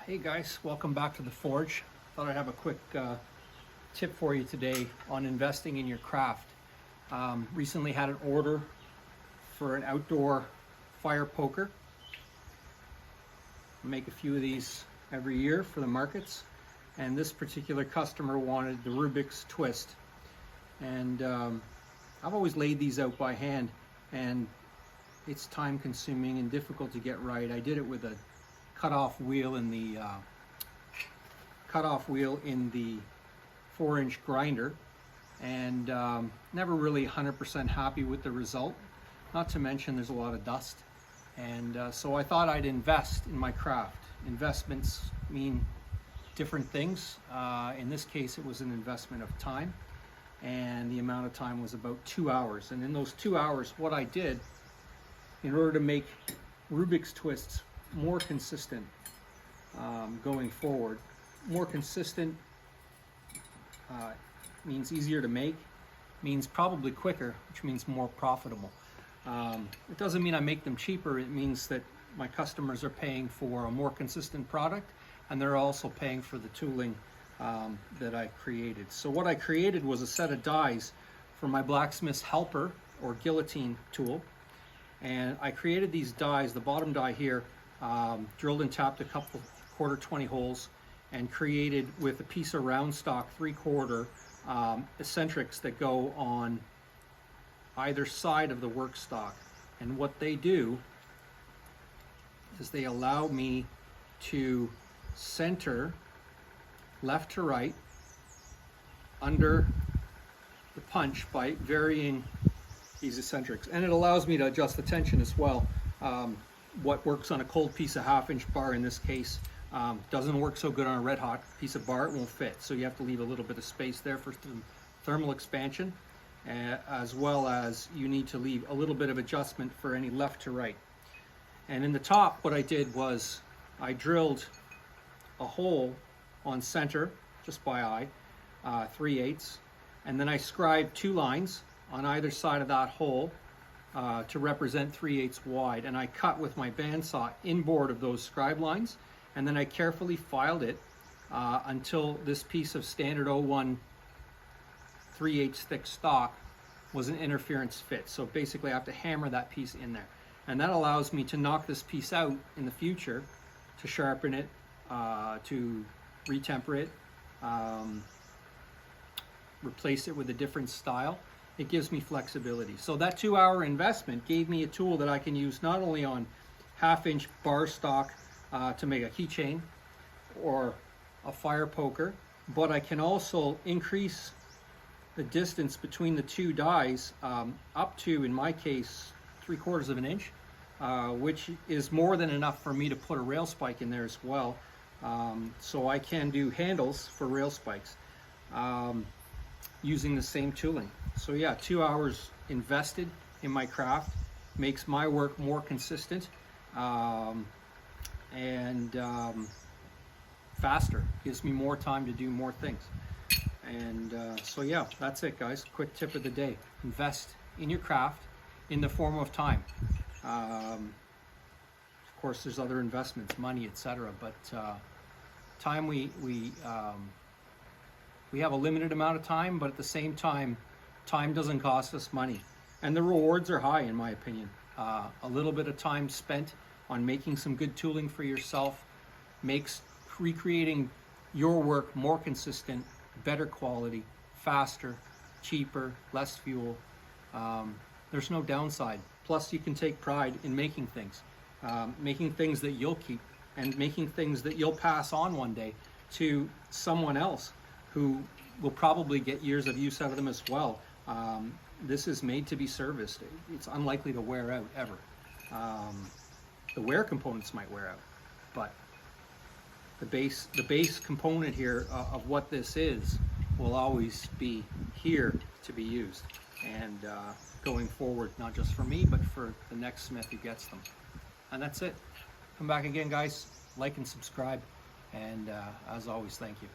Hey guys, welcome back to the Forge. Thought I'd have a quick tip for you today on investing in your craft. Recently had an order for an outdoor fire poker. I make a few of these every year for the markets, and this particular customer wanted the Rubik's twist. And I've always laid these out by hand, and it's time consuming and difficult to get right. I did it with a cutoff wheel in the 4-inch grinder, and never really 100% happy with the result. Not to mention there's a lot of dust, and so I thought I'd invest in my craft. Investments mean different things. In this case, it was an investment of time, and the amount of time was about 2 hours. And in those 2 hours, what I did in order to make Rubik's twists more consistent going forward. More consistent means easier to make, means probably quicker, which means more profitable. It doesn't mean I make them cheaper. It means that my customers are paying for a more consistent product, and they're also paying for the tooling that I created. So what I created was a set of dies for my Blacksmith's helper or guillotine tool, and I created these dies. The bottom die here, drilled and tapped a couple quarter 20 holes, and created with a piece of round stock 3/4 eccentrics that go on either side of the work stock. And what they do is they allow me to center left to right under the punch by varying these eccentrics, and it allows me to adjust the tension as well. What works on a cold piece of 1/2-inch bar in this case doesn't work so good on a red hot piece of bar. It won't fit, so you have to leave a little bit of space there for thermal expansion, as well as you need to leave a little bit of adjustment for any left to right. And in the top, what I did was I drilled a hole on center just by eye, 3/8, and then I scribed 2 lines on either side of that hole to represent 3/8 wide, and I cut with my bandsaw inboard of those scribe lines, and then I carefully filed it until this piece of standard 01 3/8 thick stock was an interference fit. So basically I have to hammer that piece in there, and that allows me to knock this piece out in the future, to sharpen it, to retemper it, replace it with a different style. It gives me flexibility. So that 2-hour investment gave me a tool that I can use not only on 1/2-inch bar stock to make a keychain or a fire poker, but I can also increase the distance between the 2 dies up to, in my case, 3/4 of an inch, which is more than enough for me to put a rail spike in there as well. So I can do handles for rail spikes using the same tooling. So yeah, 2 hours invested in my craft makes my work more consistent and faster, gives me more time to do more things. And so yeah, that's it guys. Quick tip of the day: invest in your craft in the form of time. Of course there's other investments, money, etc., but time, we have a limited amount of time, but at the same time, time doesn't cost us money, and the rewards are high in my opinion. A little bit of time spent on making some good tooling for yourself makes recreating your work more consistent, better quality, faster, cheaper, less fuel. There's no downside. Plus you can take pride in making things that you'll keep, and making things that you'll pass on one day to someone else who will probably get years of use out of them as well. This is made to be serviced. It's unlikely to wear out ever. The wear components might wear out, but the base component here of what this is will always be here to be used, and going forward, not just for me, but for the next smith who gets them. And that's it. Come back again guys, like and subscribe, and as always, thank you.